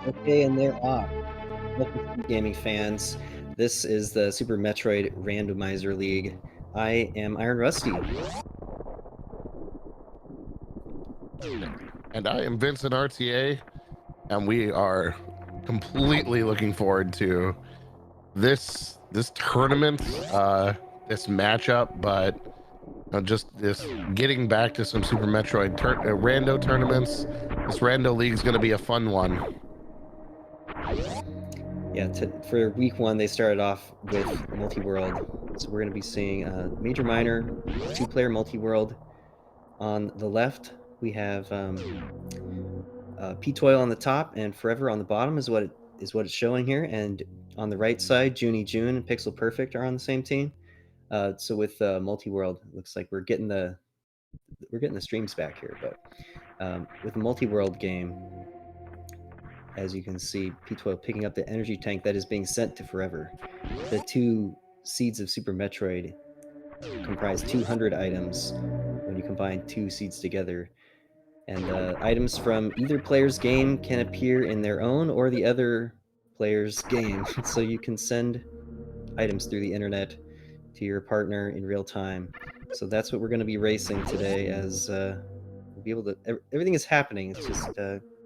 Okay, and they're off. Welcome, gaming fans. This is the Super Metroid Randomizer League. I am Iron Rusty. And I am Vincent RTA, and we are completely looking forward to this tournament, this matchup, but just this getting back to some Super Metroid rando tournaments. This rando league is going to be a fun one. Yeah, for week one, they started off with multi-world. So we're going to be seeing major, minor, two-player multi-world. On the left, we have P-Toil on the top and Forever on the bottom is what it's showing here. And on the right side, Junie June and Pixel Perfect are on the same team. So with multi-world, it looks like we're getting the streams back here. But with the multi-world game, as you can see, P-Toil picking up the energy tank that is being sent to Forever. The two seeds of Super Metroid comprise 200 items when you combine two seeds together. And items from either player's game can appear in their own or the other player's game. So you can send items through the internet to your partner in real time. So that's what we're going to be racing today, as we'll be able to... Everything is happening, it's just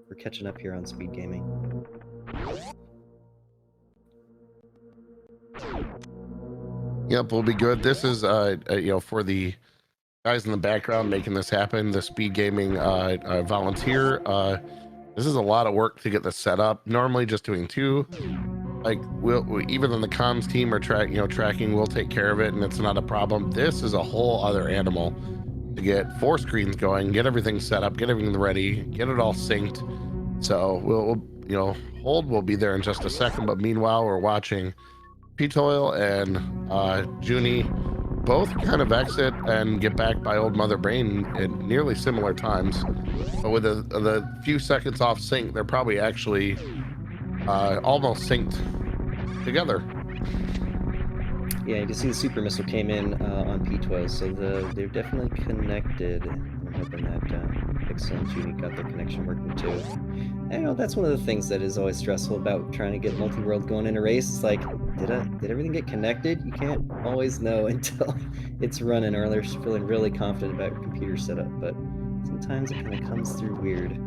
we're catching up here on speed gaming. Yep, we'll be good. This is for the guys in the background making this happen, the speed gaming volunteer. This is a lot of work to get this set up. Normally just doing two, like we'll even on the comms team or tracking, we'll take care of it and it's not a problem. This is a whole other animal to get 4 screens going, get everything set up, get everything ready, get it all synced. So we'll hold will be there in just a second, but meanwhile we're watching P-Toil and Junie both kind of exit and get back by Old Mother Brain at nearly similar times, but with the few seconds off sync, they're probably actually almost synced together. Yeah, you can see the super missile came in on P-Toil, so they're definitely connected. I'm hoping that Pixel and Junie got their connection working too. I know that's one of the things that is always stressful about trying to get multi-world going in a race. It's like, did everything get connected? You can't always know until it's running, or they're feeling really confident about your computer setup, but sometimes it kind of comes through weird.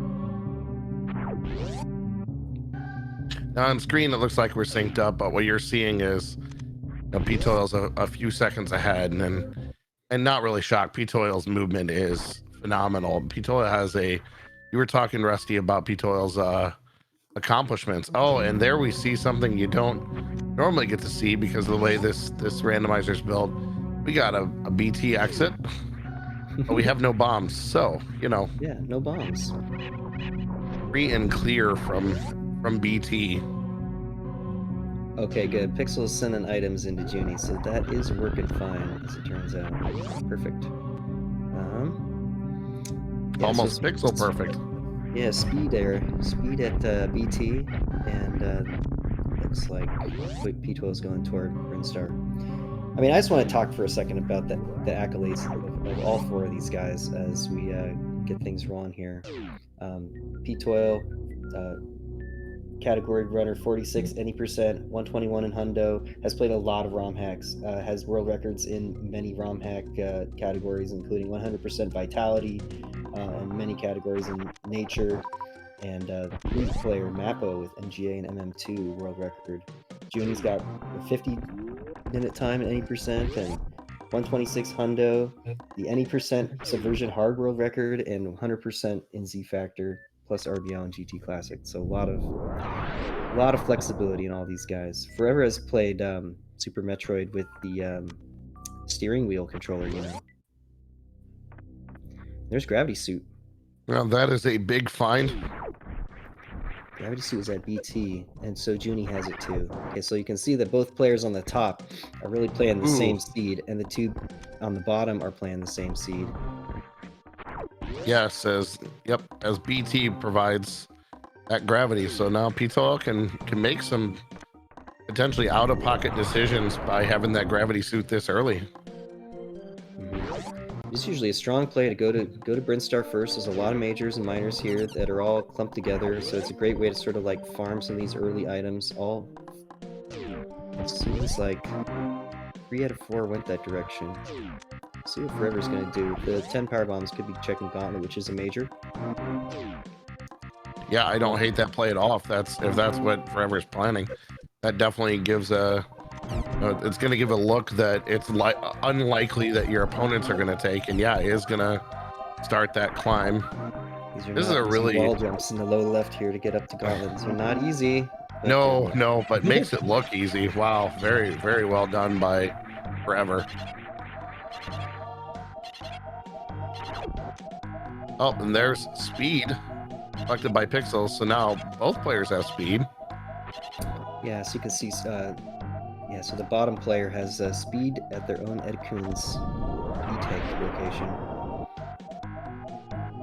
Now on screen it looks like we're synced up, but what you're seeing is P-Toil's a few seconds ahead, and not really shocked. P-Toil's movement is phenomenal. P-Toil has you were talking, Rusty, about P-Toil's accomplishments. Oh, and there we see something you don't normally get to see because of the way this randomizer is built. We got a BT exit, but we have no bombs. So, Yeah, no bombs. Free and clear from BT. Okay, good. Pixel is sending items into Junie, so that is working fine, as it turns out. Perfect. Almost so Pixel perfect. Yeah, speed at BT, and looks like P-Toil is going toward Rinstar. I mean, I just want to talk for a second about the accolades of all 4 of these guys as we get things rolling here. P-Toil, category runner 46, any percent, 121 in Hundo, has played a lot of ROM hacks, has world records in many ROM hack categories, including 100% vitality, and many categories in nature, and lead player Mappo with MGA and MM2 world record. Junie's got a 50-minute time at any percent and 126 Hundo, the any percent subversion hard world record, and 100% in Z Factor plus RBL and GT Classic. So a lot of flexibility in all these guys. Forever has played Super Metroid with the steering wheel controller, There's Gravity Suit. Well, that is a big find. Gravity Suit is at BT, and so Junie has it too. Okay, so you can see that both players on the top are really playing the same seed, and the 2 on the bottom are playing the same seed. Yes, as BT provides that gravity, so now P-Toil can make some potentially out-of-pocket decisions by having that gravity suit this early. It's usually a strong play to go to Brinstar first. There's a lot of majors and minors here that are all clumped together, so it's a great way to sort of like farm some of these early items. All it seems like 3 out of 4 went that direction. Let's see what Forever's gonna do. The 10 power bombs could be checking Gauntlet, which is a major. Yeah, I don't hate that play at all. If that's what Forever's planning, that definitely gives a. It's going to give a look that it's unlikely that your opponents are going to take, and yeah, it is going to start that climb. This is a really wall jumps in the low left here to get up to Gauntlet. These are not easy. No, but makes it look easy. Wow, very, very well done by Forever. Oh, and there's speed collected by Pixels, so now both players have speed. Yeah, so you can see, yeah, so the bottom player has speed at their own Edkun's E-Tech location,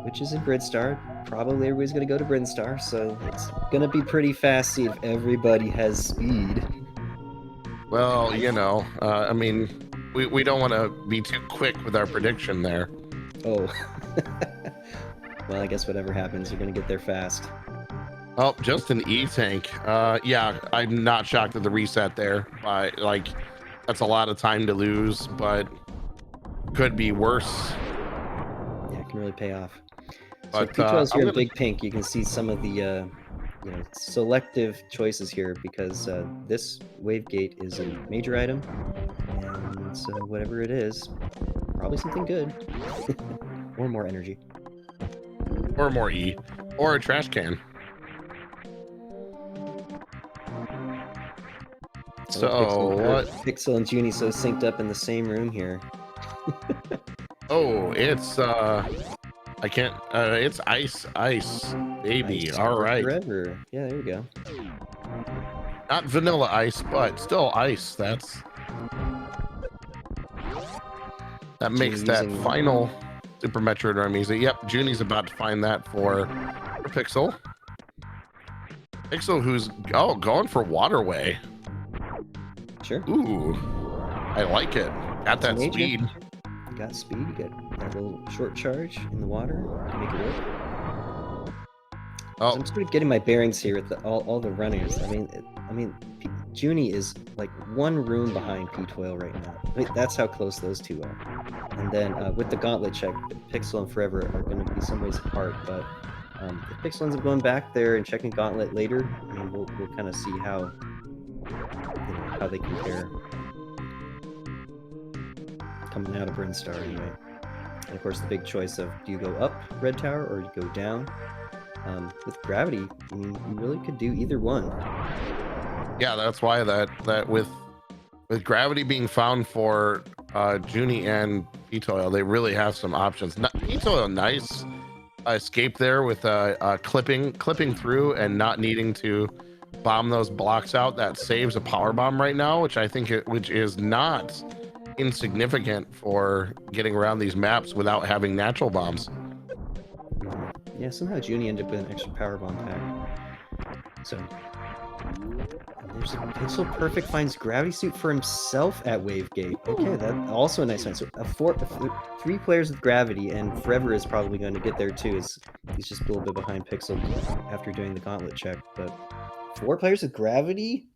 which is in Brinstar. Probably everybody's going to go to Brinstar, so it's going to be pretty fast if everybody has speed. Well, you know, I mean, we don't want to be too quick with our prediction there. Oh. Well, I guess whatever happens, you're going to get there fast. Oh, just an E-Tank. Yeah, I'm not shocked at the reset there. Like, that's a lot of time to lose, but could be worse. Yeah, it can really pay off. But, so P12's here in big pink. You can see some of the you know, selective choices here because this wave gate is a major item, and so whatever it is, probably something good. Or more energy. Or more E. Or a trash can. So what? Pixel and Junie so synced up in the same room here. Oh, it's I can't. It's ice, baby. Ice all right. Forever. Yeah, there we go. Not vanilla ice, but still ice. That makes that final Super Metroid Randomizer. Yep, Junie's about to find that for Pixel. Pixel, who's going for Waterway. Sure. Ooh, I like it. Got that speed. You got speed. You got that little short charge in the water to make it work. Oh, I'm sort of getting my bearings here with all the runners. I mean, Junie is like one room behind P12 right now. I mean, that's how close those two are. And then with the gauntlet check, Pixel and Forever are going to be some ways apart. But if Pixel ends up going back there and checking gauntlet later, I mean, we'll kind of see how they compare coming out of Brinstar anyway. And of course, the big choice of do you go up Red Tower or you go down? With gravity, I mean, you really could do either one. Yeah, that's why that with gravity being found for Junie and P12, they really have some options. P12, nice escape there with clipping through and not needing to bomb those blocks out. That saves a power bomb right now, which I think which is not insignificant for getting around these maps without having natural bombs. Yeah, somehow Junie ended up with an extra power bomb pack. So there's a Pixel Perfect finds gravity suit for himself at Wave Gate. Okay, that also a nice one. So three players with gravity, and Forever is probably going to get there too. He's just a little bit behind Pixel after doing the gauntlet check. But 4 players with gravity.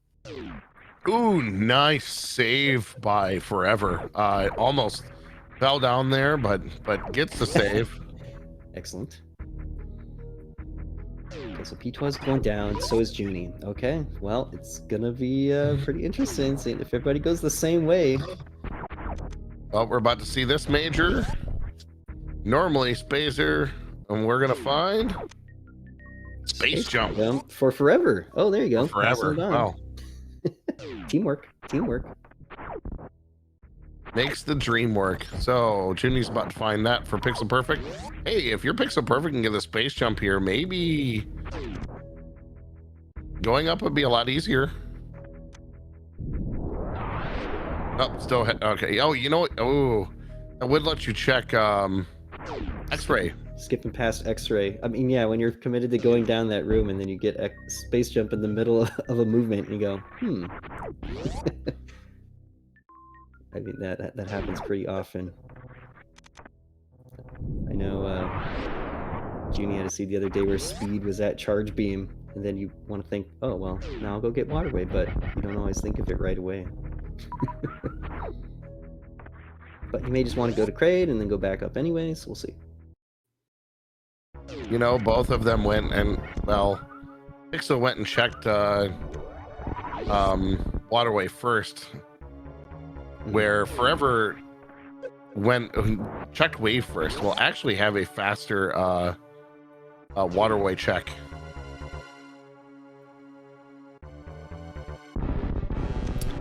Ooh, nice save by Forever. Almost fell down there, but gets the save. Excellent. Okay, so P12 is going down, so is Junie. Okay, well, it's gonna be pretty interesting seeing if everybody goes the same way. Well, we're about to see this major. Normally, Spacer, and we're gonna find Space Jump for Forever. Oh, there you go. Forever. Wow. Teamwork. Makes the dream work. So Junie's about to find that for Pixel Perfect. Hey, if you're Pixel Perfect and get the space jump here, maybe going up would be a lot easier. Oh, still okay. Oh, you know what? Oh, I would let you check X-ray. Skipping past X-ray. I mean, yeah, when you're committed to going down that room and then you get space jump in the middle of a movement and you go, I mean, that happens pretty often. know, Junie had a seed the other day where speed was at charge beam, and then you want to think, oh, well, now I'll go get waterway, but you don't always think of it right away. But you may just want to go to Kraid and then go back up anyways. We'll see. You know, both of them went and, well, Pixel went and checked waterway first, where Forever went checked wave first. Will actually have a faster waterway check.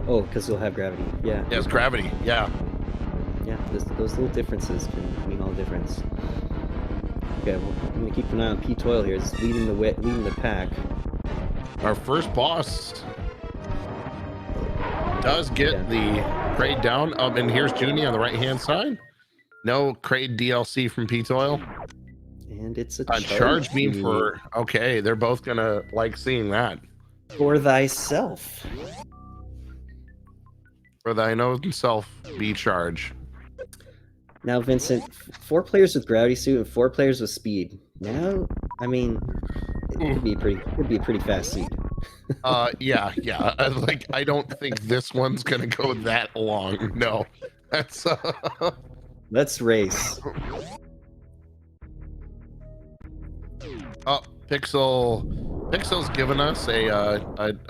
Oh, because you'll have gravity. Yeah. Yes, gravity. Yeah. Yeah, those little differences can mean all the difference. Okay, well, I'm gonna keep an eye on P-Toil here. It's leading the pack. Our first boss does get the Kraid down. And here's Junie on the right-hand side. No Kraid DLC from P-Toil. And it's a charge beam for... Okay, they're both gonna like seeing that. For thyself. For thine own self be charge. Now, Vincent, 4 players with gravity suit and 4 players with speed. Now, I mean, it could be a pretty fast seed. Yeah. Like, I don't think this one's gonna go that long. No, that's. Let's race. Oh, Pixel's given us a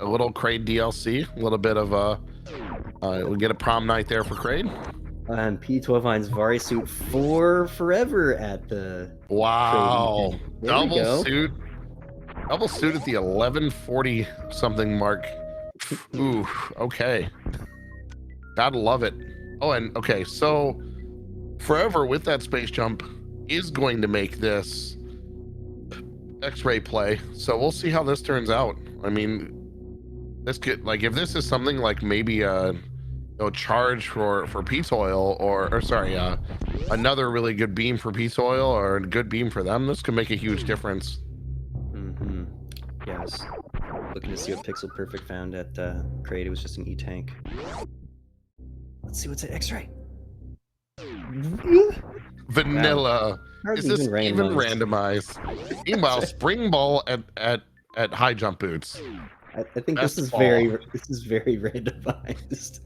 little Kraid DLC, a little bit of we'll get a prom night there for Kraid. And P12 finds Vari suit for Forever at the wow, double suit at the 1140 something mark. Ooh, okay, gotta love it. Oh, and okay, so Forever with that space jump is going to make this X-ray play, so we'll see how this turns out. I mean, this could, like, if this is something like maybe charge for P-Toil, or sorry, another really good beam for P-Toil or a good beam for them, this could make a huge difference. Yeah, I was looking to see what Pixel Perfect found at Kraid. It was just an E-tank. Let's see what's at X-ray. Vanilla. Wow. Is this even randomized? Meanwhile, spring ball at high jump boots. I think this is very randomized.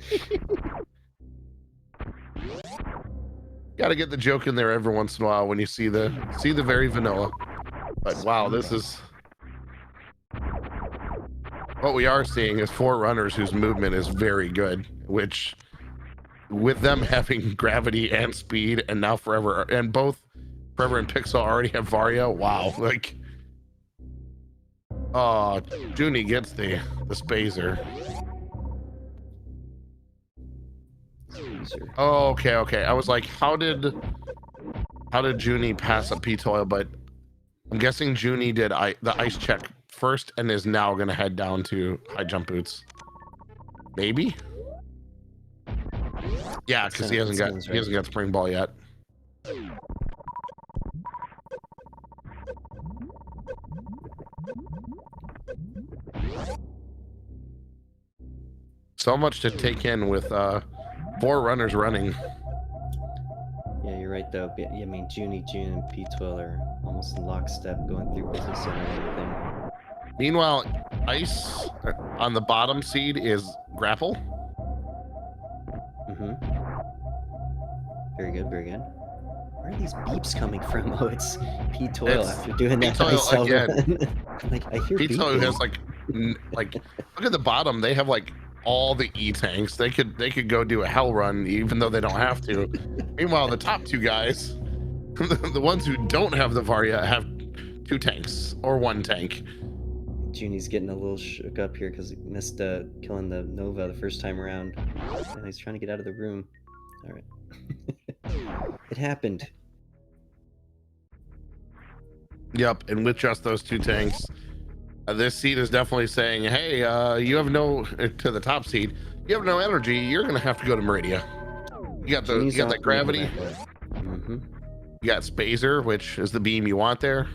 Gotta get the joke in there every once in a while when you see the very vanilla. But wow, this is what we are seeing is 4 runners whose movement is very good, which with them having gravity and speed, and now Forever, and both Forever and Pixel already have Varia. Wow, like, oh, Junie gets the spazer. Oh, okay. I was like, how did Junie pass up P-Toil? But I'm guessing Junie did the ice check first and is now gonna head down to high jump boots. Maybe. Yeah, because he hasn't got spring ball yet. So much to take in with 4 runners running. Yeah, you're right though. I mean, Junie, June, and P12 are almost in lockstep going through business center and everything. Meanwhile, ice on the bottom seed is grapple. Very good. Where are these beeps coming from? Oh, it's P-Toil after doing that ice again. Like, I hear P-Toil has like look at the bottom. They have like all the E-tanks. They could go do a hell run even though they don't have to. Meanwhile, the top 2 guys, the ones who don't have the Varia, have 2 tanks or 1 tank. Junie's getting a little shook up here because he missed killing the Nova the first time around. And he's trying to get out of the room. All right. It happened. Yep, and with just those 2 tanks, this seed is definitely saying, hey, you have no, to the top seed, you have no energy, you're gonna have to go to Meridia. You got that gravity. You got Spazer, which is the beam you want there.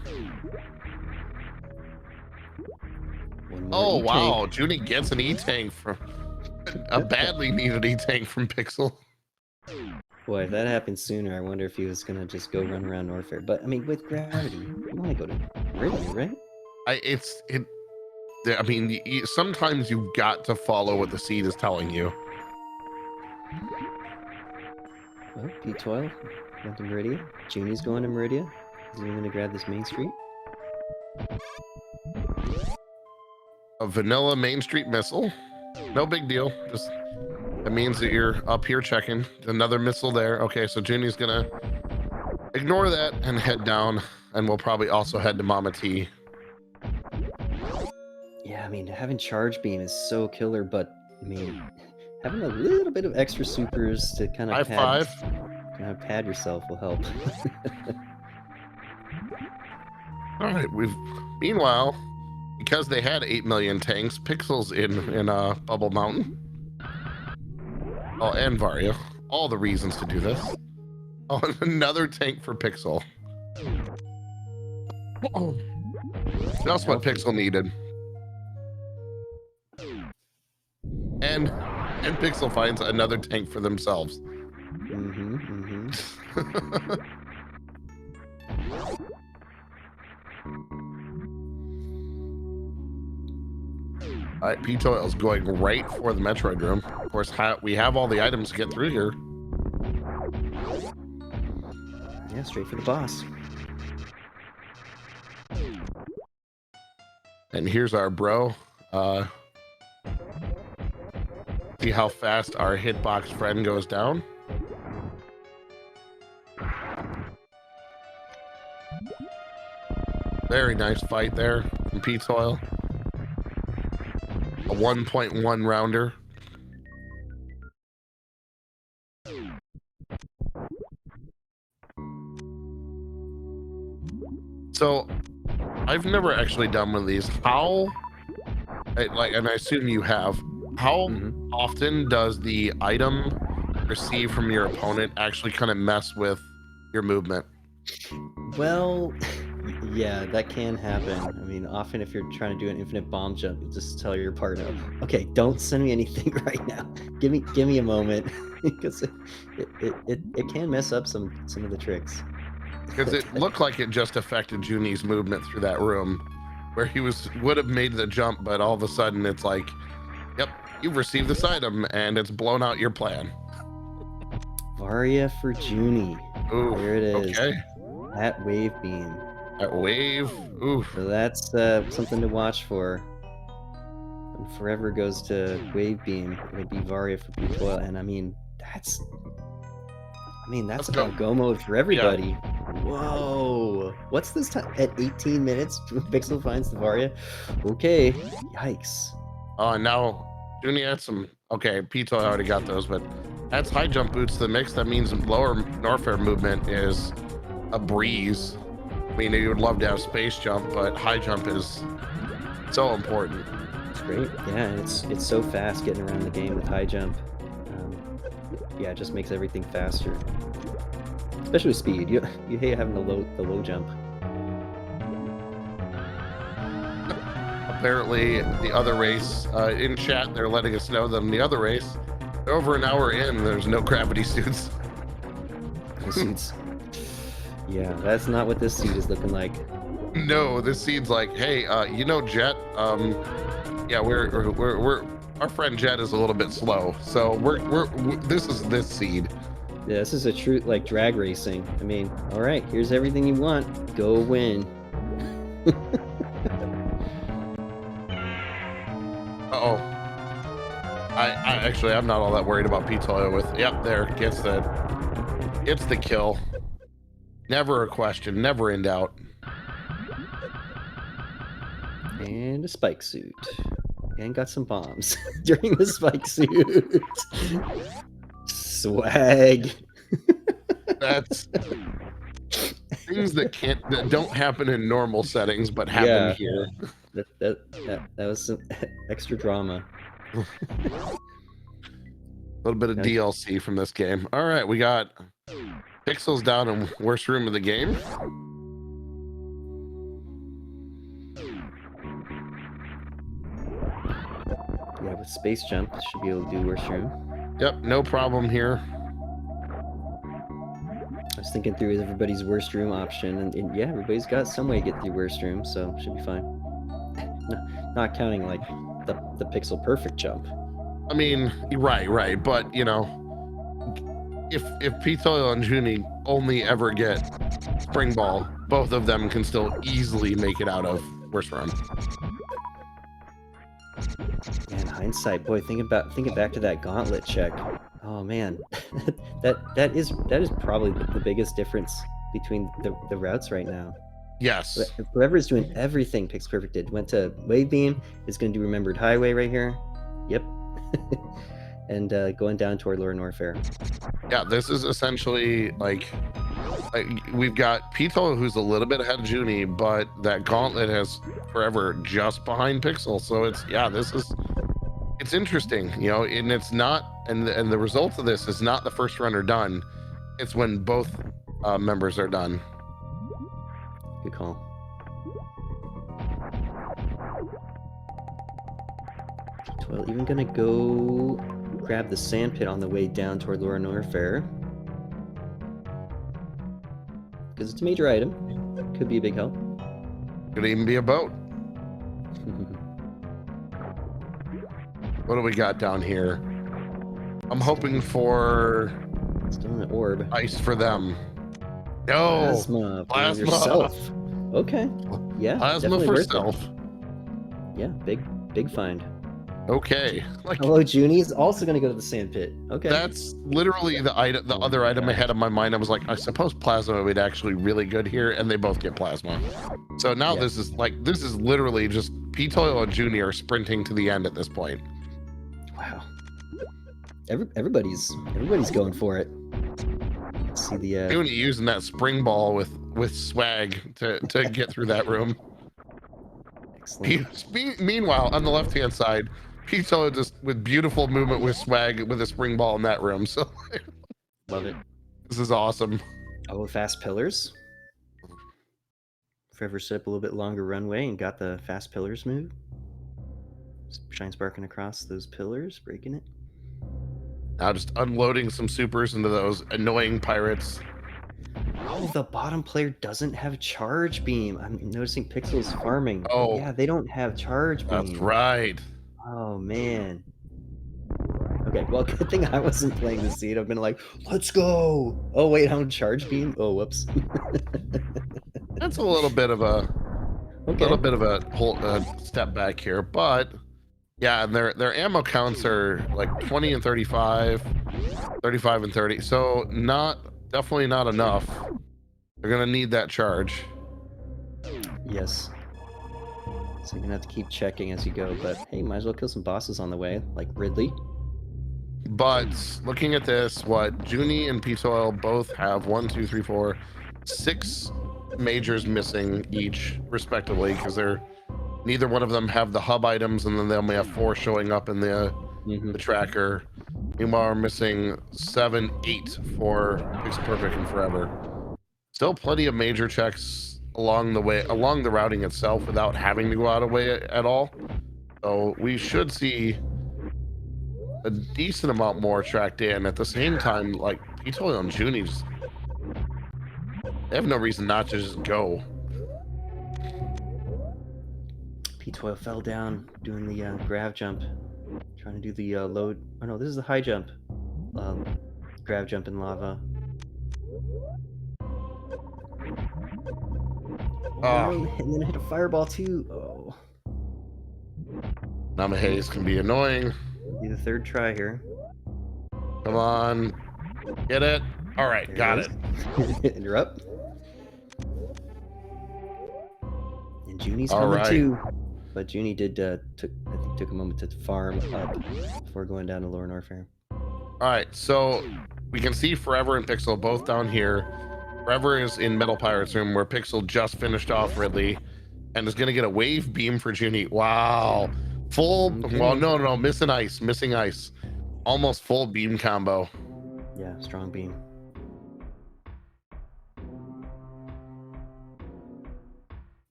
Oh wow, Junie gets an E-tank from a badly needed E-tank from Pixel. Boy, if that happened sooner, I wonder if he was gonna just go run around Norfair. But I mean, with gravity, you want to go to Meridian, right? I mean, sometimes you've got to follow what the seed is telling you. Well, P12 went to Meridia. Junie's going to Meridia. Is he gonna grab this Main Street? A vanilla Main Street missile, no big deal. Just that means that you're up here checking. Another missile there. Okay, so Junie's gonna ignore that and head down, and we'll probably also head to Mama T. Yeah, I mean, having Charge Beam is so killer, but I mean, having a little bit of extra supers to kind of pad yourself will help. All right, meanwhile, because they had 8 million tanks, Pixel's in Bubble Mountain. Oh, and Varia. All the reasons to do this. Oh, another tank for Pixel. Oh. That's what Pixel needed. And Pixel finds another tank for themselves. All right, P-Toil's going right for the Metroid room. Of course, we have all the items to get through here. Yeah, straight for the boss. And here's our bro. See how fast our hitbox friend goes down. Very nice fight there from P-Toil. A 1.1 rounder. So I've never actually done one of these. How, and I assume you have, how often does the item received from your opponent actually kind of mess with your movement? Well, yeah, that can happen. I mean, often if you're trying to do an infinite bomb jump, you just tell your partner, okay, don't send me anything right now. Give me a moment, because it can mess up some of the tricks. Because it looked like it just affected Junie's movement through that room, where he would have made the jump, but all of a sudden it's like, yep, you've received this item, and it's blown out your plan. Varia for Junie. Ooh, there it is. Okay. That wave beam. That wave. Ooh. So that's something to watch for. When Forever goes to wave beam, it'll be Varia for P12, and I mean that's about go mode for everybody. Yeah. Whoa! What's this time? At 18 minutes, Pixel finds the Varia. Okay. Yikes. Oh, and now Junie had some. Okay, P-Toil already got those, but that's high jump boots to the mix. That means lower Norfair movement is a breeze. I mean, you would love to have space jump, but high jump is so important. It's great. Yeah, and it's so fast getting around the game with high jump. Yeah, it just makes everything faster. Especially with speed. You hate having the low jump. Apparently, the other race, in chat, they're letting us know that in the other race, over an hour in, there's no gravity suits. No suits. Yeah, that's not what this seed is looking like. No, this seed's like, hey, Jet, yeah, we're our friend Jet is a little bit slow, so this is this seed. Yeah, this is a true drag racing. I mean, all right, here's everything you want. Go win. Uh-oh. I'm not all that worried about P-Toil with. Yep, there gets the kill. Never a question, never in doubt. And a spike suit. And got some bombs during the spike suit. Swag. That's things that don't happen in normal settings, but happen here. That was some extra drama. A little bit of DLC from this game. All right, we got Pixels down in worst room of the game. Yeah, with space jump, should be able to do worst room. Yep, no problem here. I was thinking through everybody's worst room option, and yeah, everybody's got some way to get through worst room, so should be fine. Not counting like the pixel perfect jump. I mean, right, but you know, if Pitoil and Junie only ever get Spring Ball, both of them can still easily make it out of worst run. Man, hindsight, boy, thinking back to that gauntlet check. Oh man, that is probably the biggest difference between the routes right now. Yes. Whoever's doing everything Pixel Perfect did. Went to Wave Beam, is going to do Remembered Highway right here. Yep. And going down toward Lower Norfair. Yeah, this is essentially like we've got Pito, who's a little bit ahead of Junie, but that gauntlet has Forever just behind Pixel. So it's, yeah, it's interesting, you know, and it's not, and the result of this is not the first runner done. It's when both members are done. Good call. Well, even gonna go grab the sand pit on the way down toward Lower Norfair. Because it's a major item. Could be a big help. Could even be a boat. What do we got down here? I'm hoping for still an orb. Ice for them. No, plasma. Yourself. Okay. Yeah. Plasma for self. Yeah, big find. Okay. Like, hello, Junie's also gonna go to the sand pit. Okay. That's literally the item. The other item I had in my mind. I was like, I suppose plasma would actually really good here, and they both get plasma. So now this is literally just Pitoil and Junie are sprinting to the end at this point. Wow. Everybody's going for it. Let's see the Junie using that spring ball with swag to get through that room. Excellent. Meanwhile, on the left hand side, Pito just with beautiful movement with swag with a spring ball in that room. So love it. This is awesome. Oh, fast pillars. Forever set up a little bit longer runway and got the fast pillars move. Shine sparking across those pillars, breaking it. Now just unloading some supers into those annoying pirates. Oh, the bottom player doesn't have charge beam. I'm noticing Pixel's farming. Oh, yeah, they don't have charge beam. That's right. Oh man. Okay, well, good thing I wasn't playing the seed. I've been like, let's go. Oh wait, I'm charge beam. Oh, whoops. That's a little bit of a whole step back here, but yeah, and their ammo counts are like 20 and 35, 35 and 30. So definitely not enough. They're gonna need that charge. Yes. So you're gonna have to keep checking as you go, but hey, might as well kill some bosses on the way, like Ridley. But looking at this, what Junie and Pitoil both have 1, 2, 3, 4, 6 majors missing each, respectively, because neither one of them have the hub items, and then they only have 4 showing up in the tracker. Meanwhile, we're missing 7, 8 for Pixel Perfect and Forever. Still plenty of major checks along the way, along the routing itself, without having to go out of way at all. So we should see a decent amount more tracked in. At the same time, like Pitoil and Junie, they have no reason not to just go. Pitoil fell down doing the grav jump, trying to do the load. Oh no, this is the high jump. Grav jump in lava. Oh, and then I hit a fireball too. Oh. Namahaze can be annoying. Do the third try here. Come on, get it. All right, got it. Interrupt. And Junie's coming too. But Junie did took a moment to farm up before going down to Lower Norfair. All right, so we can see Forever and Pixel both down here. Forever is in Metal Pirate's room, where Pixel just finished off Ridley and is going to get a wave beam for Junie. Wow. Full, well, no, missing ice. Almost full beam combo. Yeah, strong beam.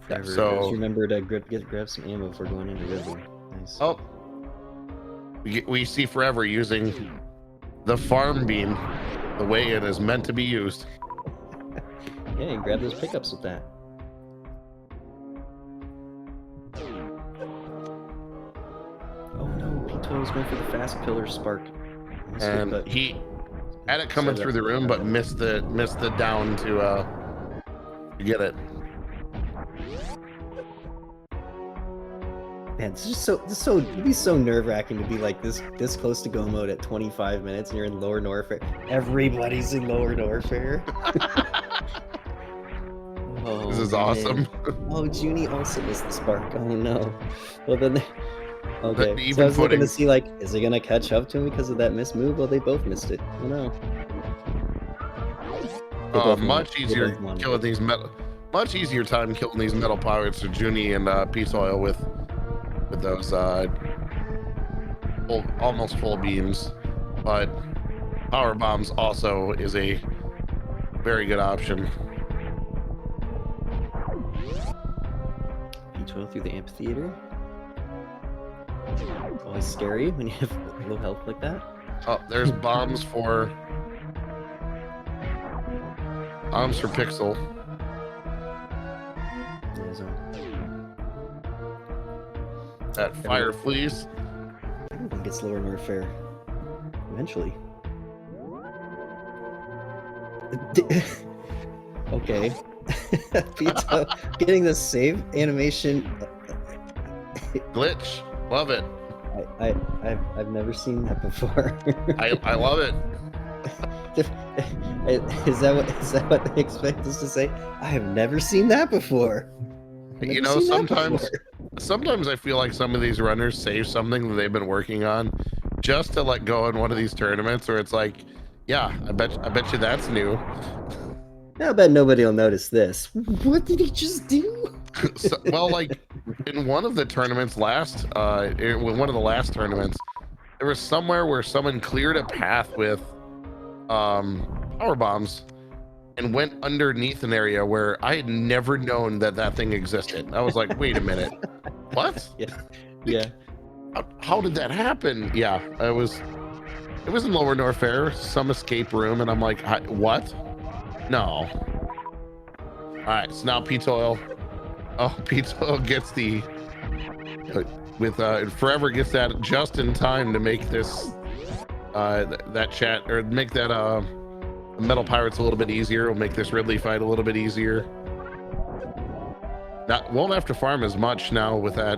Yeah, so just remember to grab some ammo before going into Ridley. Nice. Oh, we see Forever using the farm beam the way it is meant to be used. Yeah, you grab those pickups with that. Oh no, Pito was going for the fast pillar spark. And he had it coming through the room, but missed the down to get it. Man, it's just so it'd be so nerve-wracking to be like this close to go mode at 25 minutes and you're in Lower Norfair. Everybody's in Lower Norfair. Oh, This is awesome. Oh, Junie also missed the spark. Oh no. Well then, okay. So I Even was looking footing. to see like, is it gonna catch up to him because of that missed move? Well, they both missed it. Oh no. Much easier killing these metal. Much easier time killing these metal pirates with Junie and Peace Oil with those almost full beams, but power bombs also is a very good option. P12 through the amphitheater. It's always scary when you have low health like that. Oh, there's bombs for Pixel. That fire flees. Everyone gets Lower Norfair eventually. Okay. Pito getting the save animation. Glitch. Love it. I've never seen that before. I love it. Is that what they expect us to say? I have never seen that before. You know, sometimes I feel like some of these runners save something that they've been working on just to let go in one of these tournaments where it's like, yeah, I bet you that's new. I bet nobody will notice this. What did he just do? So, well, like in one of the tournaments last, one of the last tournaments, there was somewhere where someone cleared a path with power bombs and went underneath an area where I had never known that thing existed. I was like, wait a minute, what? Yeah. How did that happen? Yeah, it was in Lower Norfair, some escape room, and I'm like, what? No. All right, so now P-Toil. Oh, P-Toil gets the Forever gets that just in time to make this that chat, or make that Metal Pirates a little bit easier. Will make this Ridley fight a little bit easier. Won't have to farm as much now with that,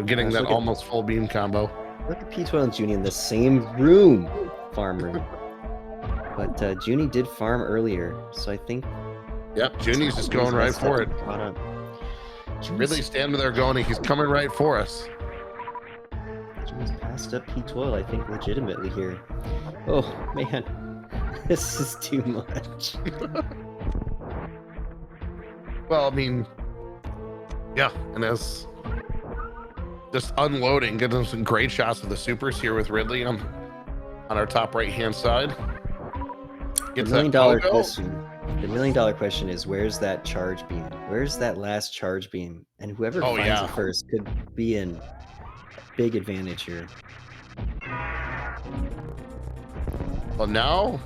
getting that almost full beam combo. Look at P12 and Junie in the same room, farm room. But Junie did farm earlier, so I think. Yep, Junie's just going right for it. Ridley standing there going, he's coming right for us. Junie's passed up P12, I think, legitimately here. Oh man. This is too much. Well, I mean, yeah, and as just unloading, getting some great shots of the supers here with Ridley on our top right hand side. The $1 million question. The $1 million question is, where's that charge beam? Where's that last charge beam? And whoever finds it first could be in big advantage here. Well, now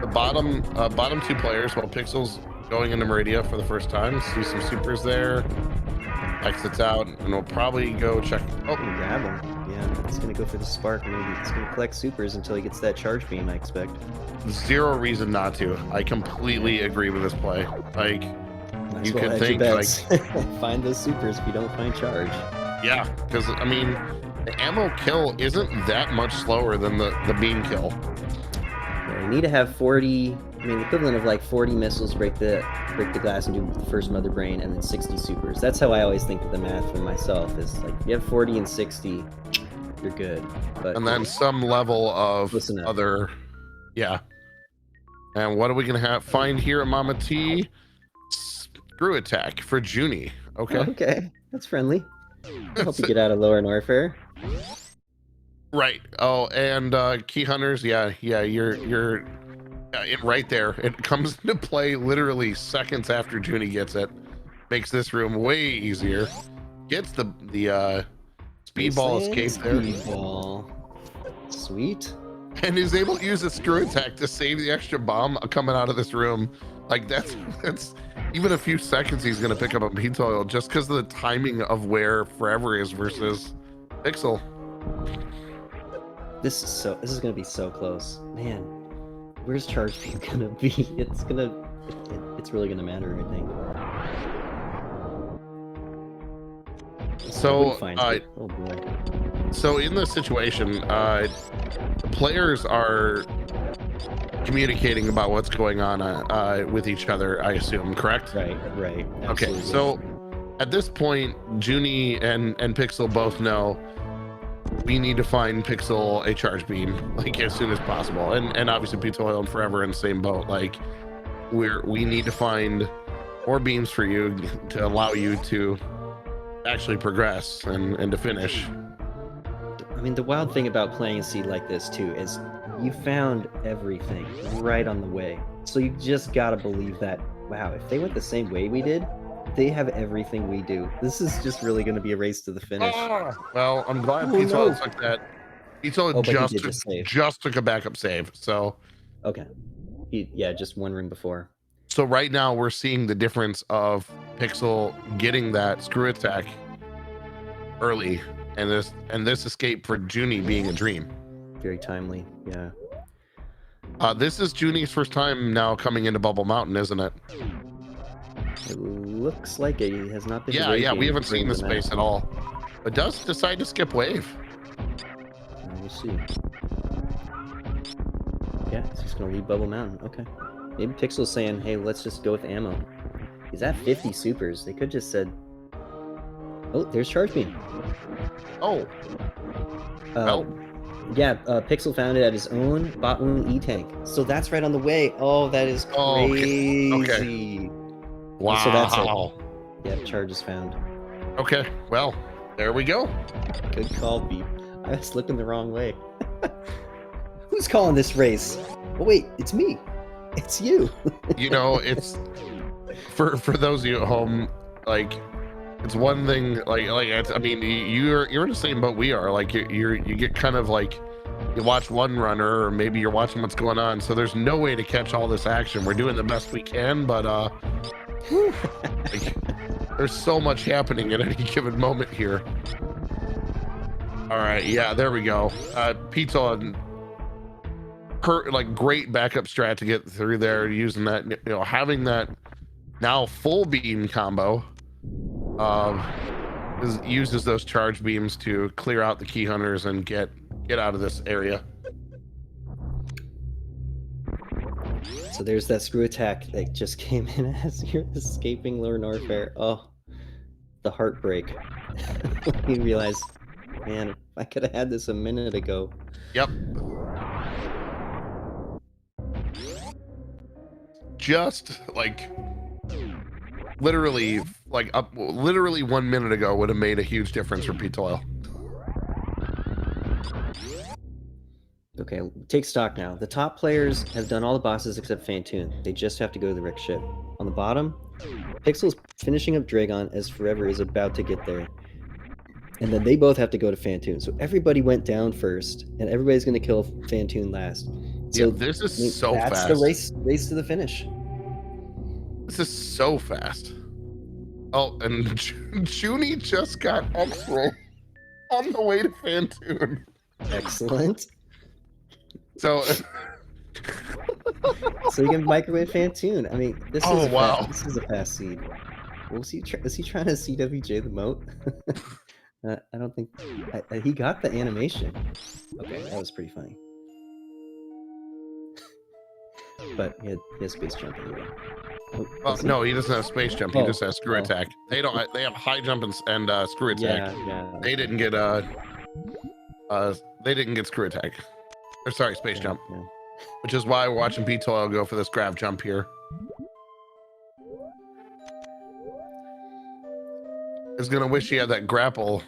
the bottom two players, while Pixel's going into Meridia for the first time, see some supers there, exits out, and we'll probably go check. Oh, grab him. Yeah, he's gonna go for the spark. Maybe he's gonna collect supers until he gets that charge beam, I expect. Zero reason not to. I completely agree with this play. Like, you could think like find those supers if you don't find charge. Yeah, because I mean, the ammo kill isn't that much slower than the beam kill. Yeah, you need to have 40. I mean, the equivalent of like 40 missiles break the glass and do the first mother brain, and then 60 supers. That's how I always think of the math for myself. Is like, you have 40 and 60, you're good. But and then some level of other, yeah. And what are we gonna find here at Mama T? Screw attack for Junie. Okay. Okay, that's friendly. I'll help you get out of Lower Norfair. Right. Oh, and key hunters. Yeah. You're right there. It comes into play literally seconds after Junie gets it. Makes this room way easier. Gets the speedball escape there. Speedball. Sweet. and is able to use a screw attack to save the extra bomb coming out of this room. Like that's even a few seconds he's gonna pick up a pizza oil just because of the timing of where Forever is versus Pixel. This is gonna be so close, man. Where's Charge Beam gonna be? It's really gonna matter, I think. So, oh boy. So in this situation, the players are communicating about what's going on with each other, I assume, correct? Right. Absolutely. Okay, so at this point, Junie and Pixel both know we need to find Pixel a charge beam like as soon as possible, and obviously Pizza Oil and Forever in the same boat. Like we need to find more beams for you to allow you to actually progress and to finish. I mean, the wild thing about playing a seed like this too is you found everything right on the way. So you just gotta believe that, wow, if they went the same way we did, they have everything we do. This is just really gonna be a race to the finish. Well, I'm glad Pizza Oil took that. Pizza Oil just took a backup save, so. Okay. Just one ring before. So right now we're seeing the difference of Pixel getting that screw attack early, and this escape for Junie being a dream. Very timely, yeah. This is Junie's first time now coming into Bubble Mountain, isn't it? It looks like it has not been. Yeah, we haven't seen the space at all. But does decide to skip wave. We'll see. Yeah, he's gonna leave Bubble Mountain. Okay. Maybe Pixel's saying, hey, let's just go with ammo. He's at 50 supers. They could just said, oh, there's Charge Beam. Oh. Yeah, Pixel found it at his own Batwoon E-Tank. So that's right on the way. Oh, that is crazy. Okay. Wow. So that's it. Yeah, charge is found. Okay, well, there we go. Good call, Beep. I was looking the wrong way. Who's calling this race? Oh, wait, it's me. It's you. You know, it's for those of you at home, like, it's one thing, I mean, you're in the same boat we are. Like you get kind of like, you watch one runner, or maybe you're watching what's going on. So there's no way to catch all this action. We're doing the best we can, but like, there's so much happening at any given moment here. All right, yeah, there we go. Pizza and great backup strat to get through there, using that, having that now full beam combo. Uses those charge beams to clear out the key hunters and get out of this area. So there's that screw attack that just came in as you're escaping Lord Norfair. Oh, the heartbreak. You realize, man, I could have had this a minute ago. Yep. Just like literally 1 minute ago would have made a huge difference for Pizza Oil. Okay, take stock now. The top players have done all the bosses except Fantoon. They just have to go to the Rick ship. On the bottom, Pixel's finishing up Dragon as Forever is about to get there. And then they both have to go to Fantoon. So everybody went down first, and everybody's going to kill Fantoon last. So yeah, this is so fast. That's the race to the finish. This is so fast. Oh, and Junie just got X-Ray on the way to Fantoon. Excellent. So you can microwave Fantoon. I mean, this is a fast seed. Was he trying to CWJ the moat? I don't think he got the animation. Okay, that was pretty funny. But he has space jump anyway. No, he doesn't have space jump. He just has screw attack. They don't. They have high jump and screw attack. Yeah. They didn't get screw attack. Or sorry, space jump. Yeah. Which is why we're watching Pizza Oil go for this grab jump here. Is gonna wish he had that grapple.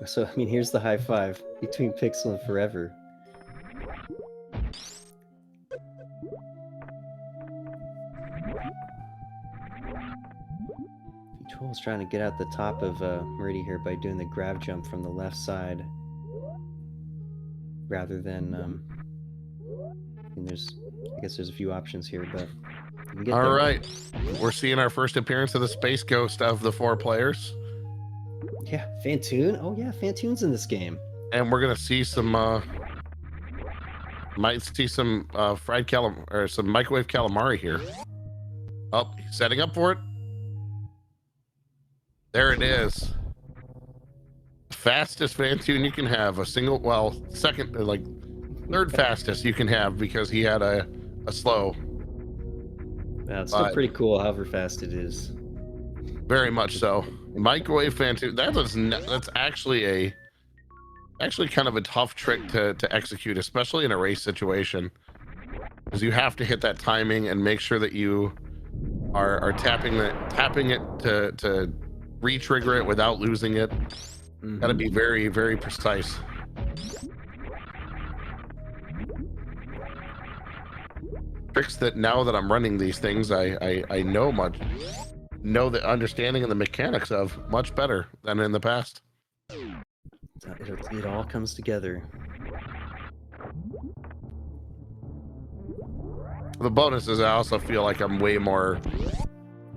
So, I mean, here's the high five between Pixel and Forever. was trying to get out the top of Meridia here by doing the grav jump from the left side, rather than. And I guess there's a few options here, but you can get All there. right, we're seeing our first appearance of the Space Ghost of the 4 players. Yeah, Fantoon. Oh yeah, Fantoon's in this game. And we're gonna see some might see some fried or some microwave calamari here. Oh, he's setting up for it. There it is. Fastest Fantoon you can have. A single, well, second, like third fastest you can have, because he had a slow. It's still pretty cool, however fast it is. Very much so. Microwave Fantoon. That's actually kind of a tough trick to execute, especially in a race situation, because you have to hit that timing and make sure that you are tapping it to re-trigger it without losing it. Got to be very, very precise. Tricks that now that I'm running these things, I know the understanding and the mechanics of much better than in the past. It all comes together. The bonus is I also feel like I'm way more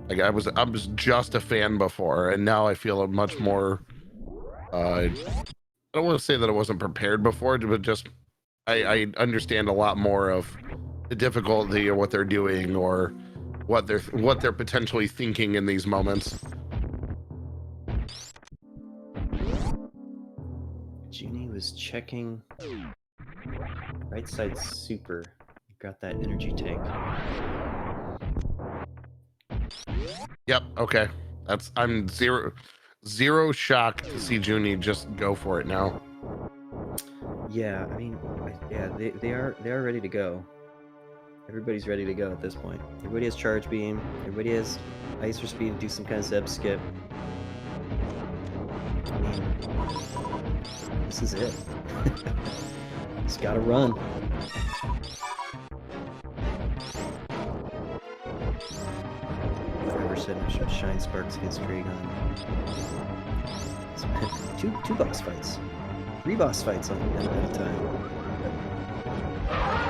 like I was just a fan before, and now I feel a much more I don't want to say that I wasn't prepared before, but just I understand a lot more of the difficulty of what they're doing, or what they're potentially thinking in these moments. Junie was checking right side super. Got that energy tank. Yep. Okay. I'm zero shock to see Junie just go for it now. Yeah, I mean, yeah, they are ready to go. Everybody's ready to go at this point. Everybody has charge beam. Everybody has ice or speed to do some kind of zeb skip. I mean, this is it. Just gotta run. Forever said I should shine sparks against Dragon. Two boss fights. 3 boss fights at a time.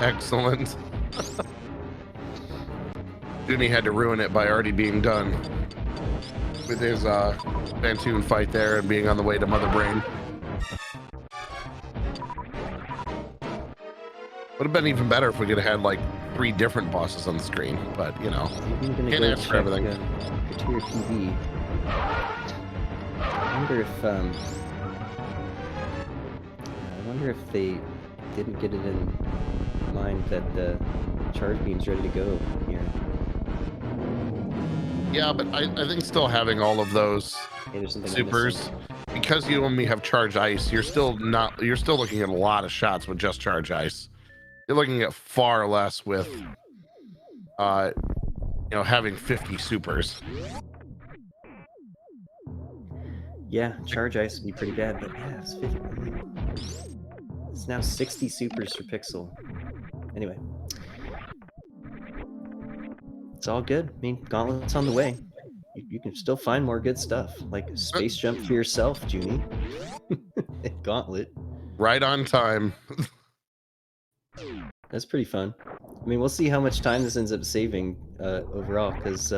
Excellent. Junie had to ruin it by already being done with his Fantoon fight there and being on the way to Mother Brain. Would have been even better if we could have had like 3 different bosses on the screen, but you know, can't ask for everything. Criteria TV. I wonder if they didn't get it in mind that the charge beam's ready to go here. Yeah, but I think still having all of those supers, because you only have charge ice, you're still looking at a lot of shots with just charge ice. You're looking at far less with having 50 supers. Yeah, charge ice would be pretty bad, but yeah, it's 50. It's now 60 supers for Pixel. Anyway. It's all good. I mean, Gauntlet's on the way. You can still find more good stuff, like space jump for yourself, Junie. Gauntlet. Right on time. That's pretty fun. I mean, we'll see how much time this ends up saving overall, because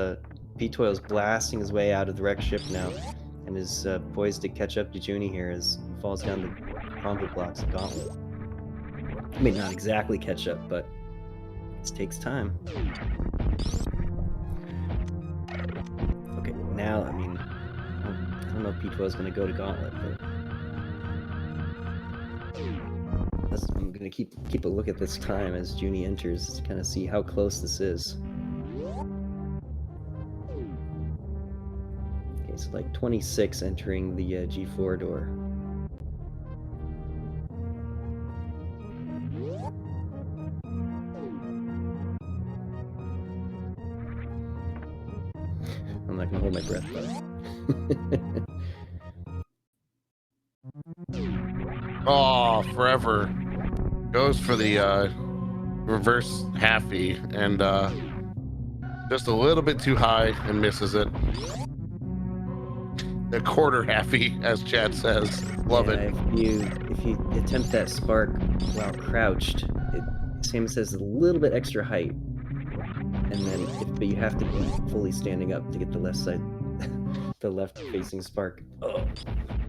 P-Toil's blasting his way out of the wreck ship now, and is poised to catch up to Junie here as he falls down the combo blocks of Gauntlet. I mean, not exactly catch up, but it takes time. Okay, now, I mean, I don't know if P-Toil's going to go to Gauntlet, but I'm going to keep a look at this time as Junie enters to kind of see how close this is. Okay, so like 26 entering the G4 door. I'm not going to hold my breath though. Oh, forever. Goes for the reverse halfie and just a little bit too high and misses it. The quarter halfy, as Chad says. Love Yeah, it. if you attempt that spark while crouched, same says a little bit extra height, and then but you have to be fully standing up to get the left side, the left facing spark. Oh,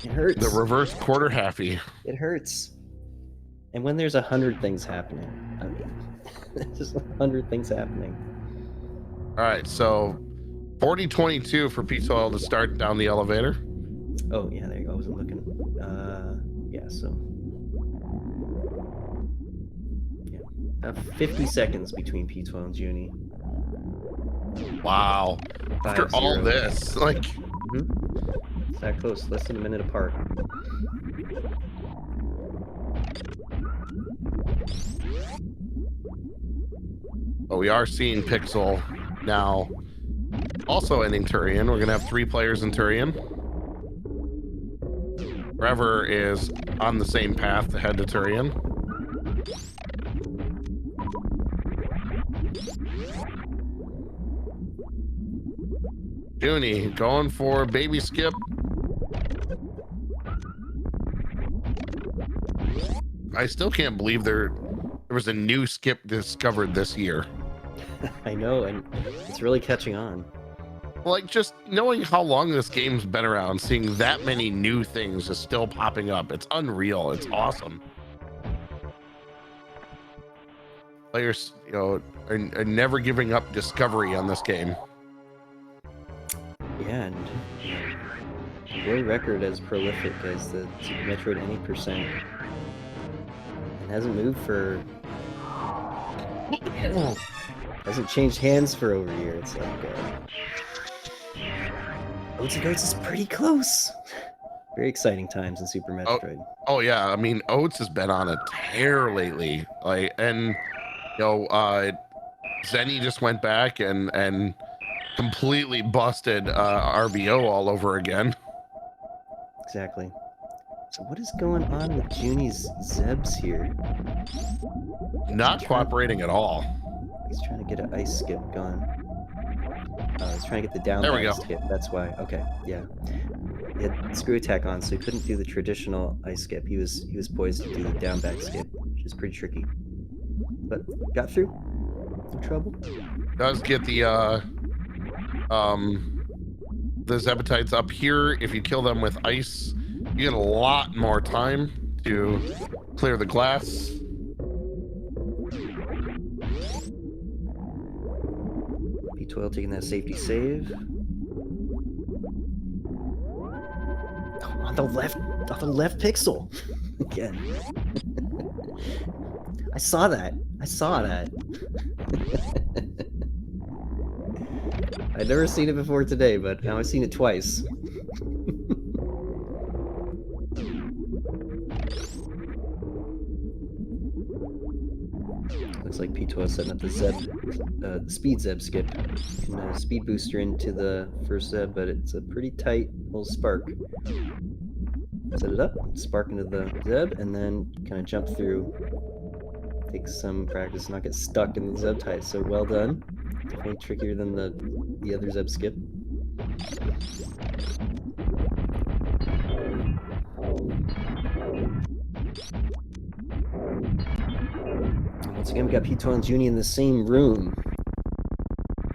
it hurts. The reverse quarter halfy. It hurts. And when there's 100 things happening, there's 100 things happening. All right, so 4022 for Pizza Oil to start down the elevator. Oh yeah, there you go. I wasn't looking. Yeah, so yeah, 50 seconds between P12 and Junie. Wow. After all this, like, it's that close, less than a minute apart. But we are seeing Pixel now also ending Turian. We're gonna have 3 players in Turian. Forever is on the same path to head to Turian. Junie going for baby skip. I still can't believe there was a new skip discovered this year. I know, and it's really catching on. Like, just knowing how long this game's been around, seeing that many new things is still popping up. It's unreal. It's awesome. Players, you know, are never giving up discovery on this game. Yeah, and world record as prolific as the Super Metroid any percent. It hasn't moved for... hasn't changed hands for over a year. It's like... Oats and Goats is pretty close. Very exciting times in Super Metroid. Oh yeah, I mean, Oats has been on a tear lately. Like, and you know, Zenny just went back and completely busted RBO all over again. Exactly. So what is going on with Junie's Zebs here? Not cooperating at all. He's trying to get an ice skip going. He's trying to get the down back skip. That's why. Okay, yeah. He had screw attack on, so he couldn't do the traditional ice skip. He was poised to do the down back skip, which is pretty tricky. But got through. No trouble. Does get the Zebatites up here. If you kill them with ice, you get a lot more time to clear the glass. P12 taking that safety save. Oh, on the left pixel again. I saw that. I'd never seen it before today, but now I've seen it twice. Looks like P12 setting up the speed Zeb skip. Can speed booster into the first Zeb, but it's a pretty tight little spark. Set it up, spark into the Zeb, and then kind of jump through. Takes some practice not get stuck in the Zeb tight, so well done. Definitely trickier than the other Zeb skip. Once again, we got P12 and Junie in the same room.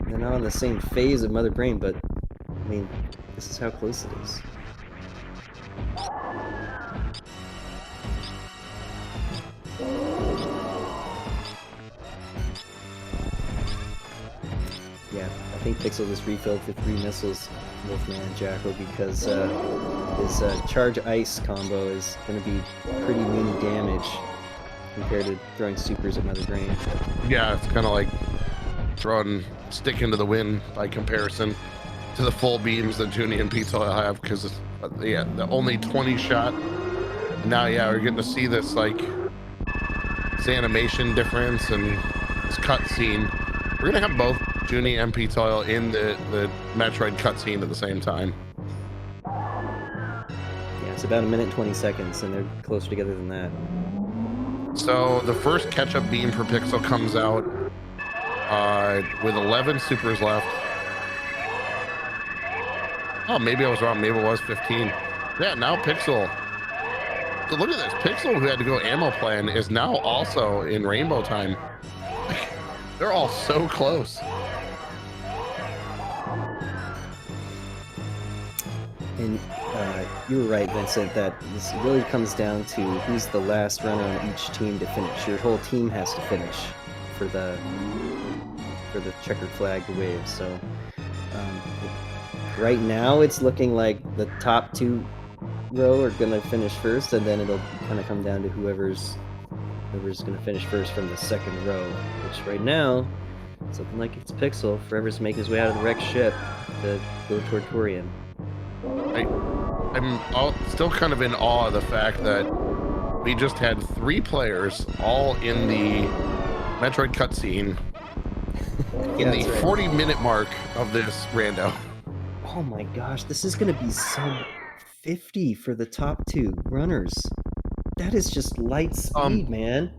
They're not on the same phase of Mother Brain, but I mean, this is how close it is. Yeah, I think Pixel just refilled for 3 missiles, Wolfman and Jacko, because his charge ice combo is going to be pretty mini damage compared to throwing supers at Mother Brain. Yeah, it's kind of like throwing stick into the wind by comparison to the full beams that Junie and Pizza have, because yeah, the only 20 shot. Now, yeah, we're getting to see this like this animation difference and this cutscene. We're gonna have both Junie and Pizza in the Metroid cutscene at the same time. Yeah, it's about 1 minute and 20 seconds, and they're closer together than that. So the first catch-up beam for Pixel comes out with 11 supers left. Oh, maybe I was wrong. Maybe it was 15. Yeah, now Pixel. So look at this. Pixel, who had to go ammo plan, is now also in rainbow time. They're all so close. And you were right, Vincent, that this really comes down to who's the last runner on each team to finish. Your whole team has to finish for the checkered flag to wave. So right now it's looking like the top 2 row are gonna finish first, and then it'll kind of come down to whoever's gonna finish first from the second row, which right now it's looking like it's Pixel. Forever's making his way out of the wrecked ship to go toward Torian. I'm still kind of in awe of the fact that we just had 3 players all in the Metroid cutscene in the 40-minute mark of this rando. Oh my gosh, this is gonna be sub 50 for the top 2 runners. That is just light speed, man.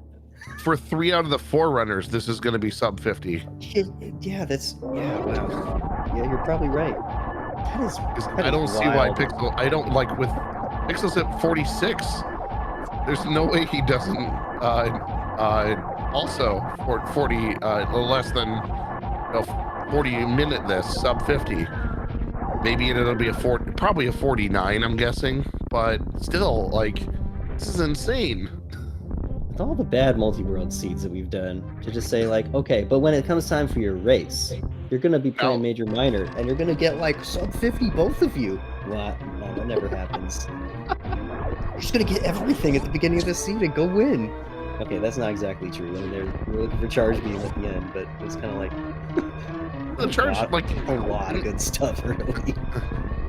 For 3 out of the 4 runners, this is going to be sub 50. Yeah, wow. Yeah, you're probably right. I don't see why Pixel. I don't like with Pixel's at 46. There's no way he doesn't also for 40 less than 40-minute this sub 50. Maybe it'll be probably a 49. I'm guessing, but still, like, this is insane. With all the bad multi-world seeds that we've done, to just say like, okay, but when it comes time for your race, you're gonna be playing major minor, and you're gonna get like sub 50, both of you. What? No, that never happens. You're just gonna get everything at the beginning of the seed and go win. Okay, that's not exactly true. I mean, we're looking for charge beam at the end, but it's kind of like the charge, like a lot of good stuff early.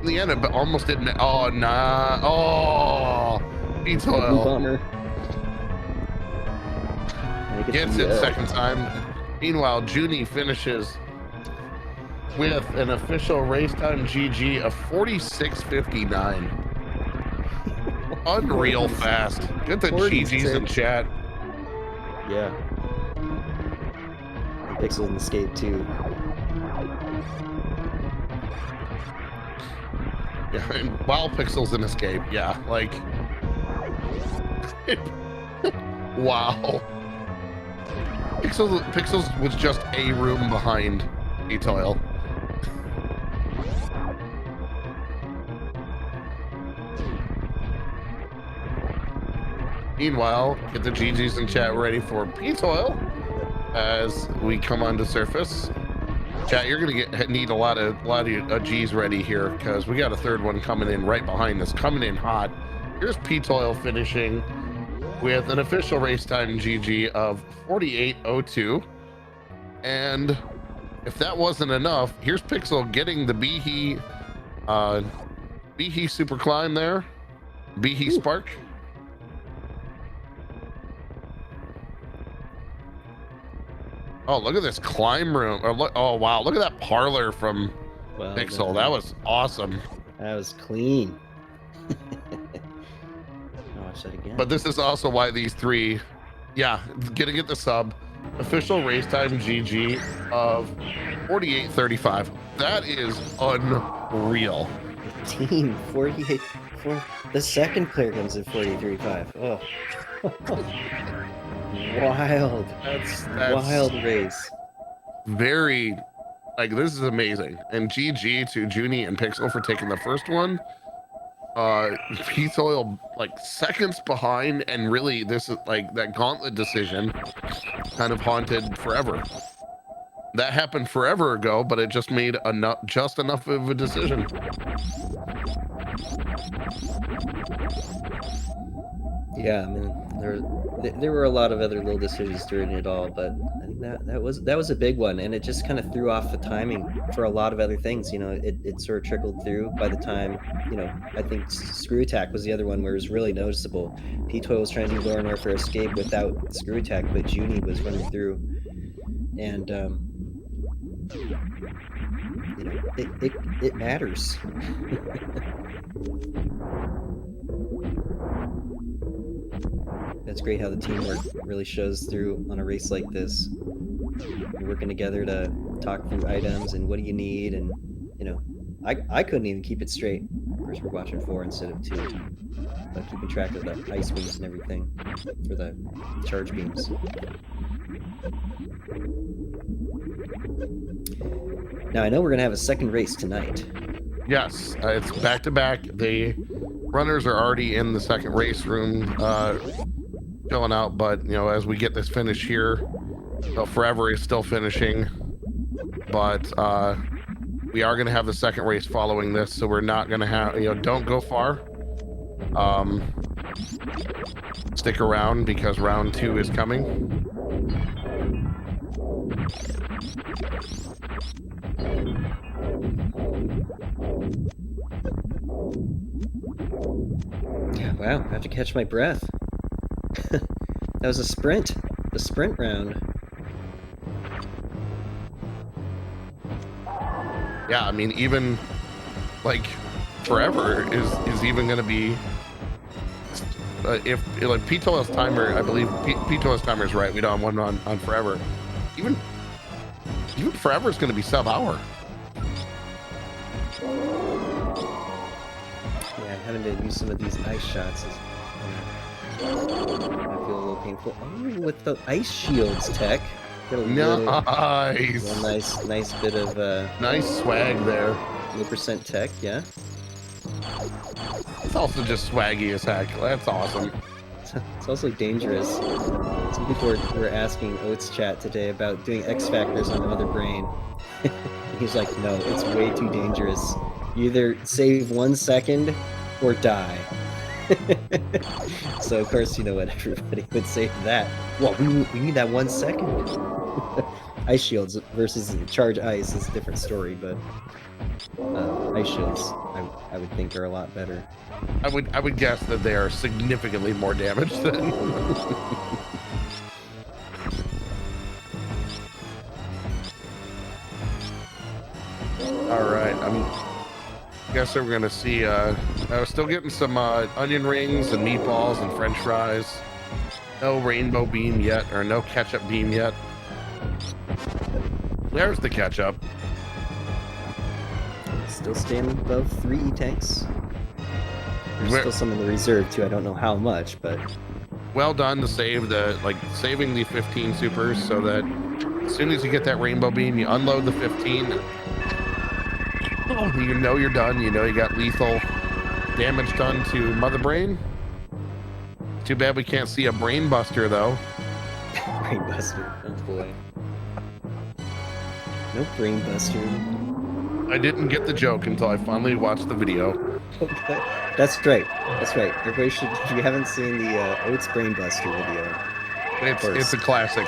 In the end, it almost didn't. Oh nah. Oh, P12 Bummer. Gets it second time. Meanwhile, Junie finishes with an official race time GG of 46:59. Unreal fast. Get the GGs in chat. Yeah. And Pixel in the skate too. Yeah, and while Pixel's in escape, yeah, like wow. Pixels was just a room behind Etoil. Meanwhile, get the GGs in chat ready for P-Toil as we come onto surface. Chat, you're gonna need a lot of G's ready here because we got a third one coming in right behind us, coming in hot. Here's P-Toil finishing with an official race time GG of 48:02. And if that wasn't enough, here's Pixel getting the Behe super climb there. Behe Spark. Oh, look at this climb room. Oh, wow. Look at that parlor from Pixel. That was awesome. That was clean. Watch that again. But this is also why these 3, yeah, gonna get the sub. Official race time GG of 48:35. That is unreal. Team 48. The second player comes in 48:35. Oh. Wild. That's wild race. Very, like, this is amazing. And GG to Junie and Pixel for taking the first one. P-Toil like seconds behind, and really this is like that gauntlet decision kind of haunted forever. That happened forever ago, but it just made just enough of a decision. Yeah, I mean, there were a lot of other little decisions during it all, but I think that was a big one, and it just kind of threw off the timing for a lot of other things. You know, it sort of trickled through by the time, you know, I think Screw Attack was the other one where it was really noticeable. P-Toil was trying to do Lower Norfair Escape without Screw Attack, but Junie was running through, and you know, it matters. That's great how the teamwork really shows through on a race like this. You're working together to talk through items and what do you need, and you know, I couldn't even keep it straight. Of course, we're watching 4 instead of 2. But keeping track of the ice wings and everything for the charge beams. Now I know we're gonna have a second race tonight. Yes, it's back to back. The runners are already in the second race room, filling out. But you know, as we get this finish here, Forever is still finishing. But we are going to have the second race following this, so we're not going to have, you know, don't go far. Stick around because round 2 is coming. Wow, I have to catch my breath. That was a sprint. The sprint round. Yeah, I mean, even like Forever is even going to be if like P-Toil's timer, I believe P-Toil's timer is right. We don't have one on Forever. Even Forever is going to be sub-hour. Yeah, having to use some of these ice shots is, I feel a little painful. Oh, with the ice shields tech. Nice. Nice bit of nice swag there. low percent tech, yeah. It's also just swaggy as heck. That's awesome. It's also dangerous. Some people were asking Oats chat today about doing X Factors on Mother Brain. He's like, no, it's way too dangerous. You either save 1 second or die. So of course, you know what, everybody would say to that. Well, we need that 1 second. Ice shields versus charge ice is a different story, but ice shields I would think are a lot better. I would guess that they are significantly more damaged than. All right, I guess we're gonna see. I was still getting some onion rings and meatballs and French fries. No rainbow beam yet, or no ketchup beam yet. There's the ketchup. Still staying above 3 E-tanks. There's still some in the reserve too. I don't know how much, but well done to save saving the 15 supers so that as soon as you get that rainbow beam, you unload the 15. You know you're done. You know you got lethal damage done to Mother Brain. Too bad we can't see a brain buster though. Brain buster, oh boy. No brain buster. I didn't get the joke until I finally watched the video. Okay. That's right. That's right. Everybody should. If you haven't seen the Oats Brain Buster video, it's a classic.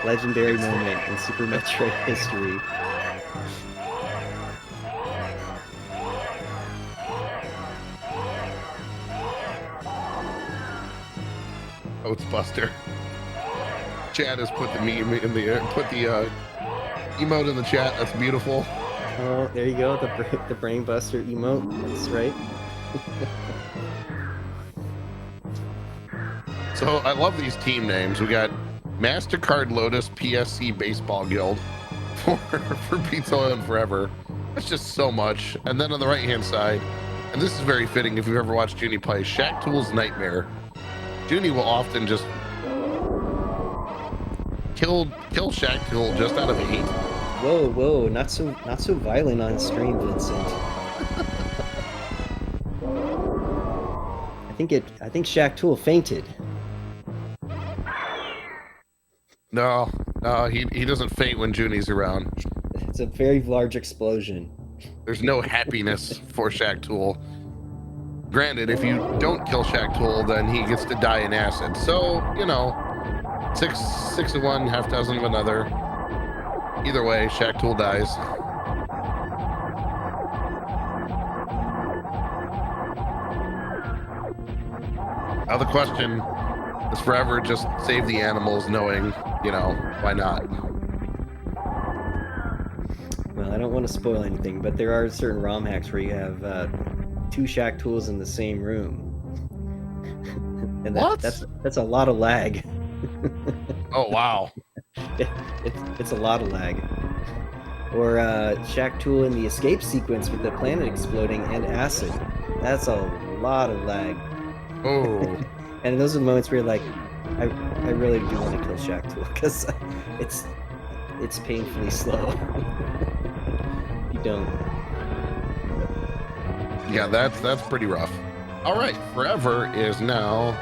Legendary moment in Super Metroid history. Oats Buster. Chad has put the meme in the emote in the chat. That's beautiful. Oh, there you go. The Brain Buster emote. That's right. So I love these team names. We got Mastercard, Lotus, PSC, Baseball Guild for Pizza and Forever. That's just so much. And then on the right hand side, and this is very fitting if you've ever watched Junie play, Shaktool's Nightmare. Junie will often just kill Shaktool just out of hate. Whoa, not so violent on stream, Vincent. I think Shaktool fainted. No, he doesn't faint when Junie's around. It's a very large explosion. There's no happiness for Shaktool. Granted, if you don't kill Shaktool, then he gets to die in acid. So, you know, six of one, half dozen of another. Either way, Shaktool dies. Now the question is Forever just save the animals knowing, you know, why not? Well, I don't want to spoil anything, but there are certain ROM hacks where you have 2 Shaktools in the same room. And that's a lot of lag. Oh, wow. It's a lot of lag. Or Shaktool in the escape sequence with the planet exploding and acid. That's a lot of lag. Oh. And those are the moments where you're like, I really do want to kill Shaktool because it's painfully slow. If you don't. Yeah, that's pretty rough. All right, Forever is now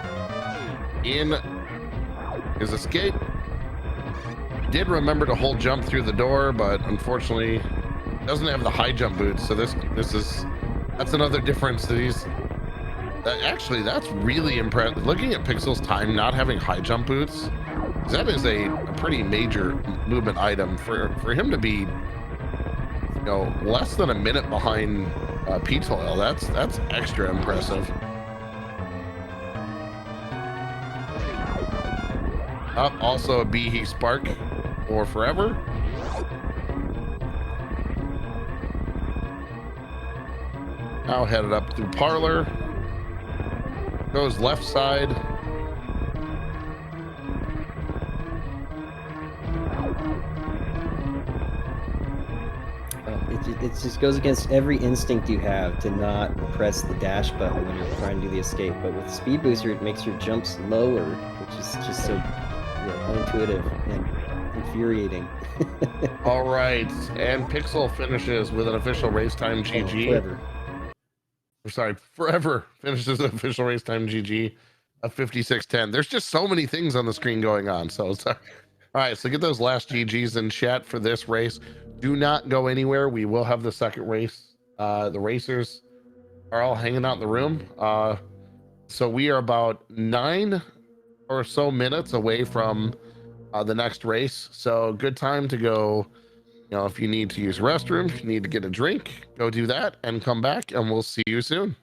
in his escape. Did remember to hold jump through the door, but unfortunately doesn't have the high jump boots. So that's another difference that he's actually, that's really impressive. Looking at Pixel's time not having high jump boots, that is a pretty major movement item for him to be, less than a minute behind Peach Oil. That's extra impressive. Up also a Behe Spark for Forever. Now headed up through Parlor. Goes left side. It just goes against every instinct you have to not press the dash button when you're trying to do the escape. But with Speed Booster, it makes your jumps lower, which is just so unintuitive and infuriating. All right, and Pixel finishes with an official race time GG. Forever. Sorry, Forever finishes an official race time GG of 56:10. There's just so many things on the screen going on. So sorry. All right, so get those last GGs in chat for this race. Do not go anywhere. We will have the second race. The racers are all hanging out in the room. So we are about 9 or so minutes away from the next race. So good time to go. If you need to use a restroom, if you need to get a drink, go do that and come back, and we'll see you soon.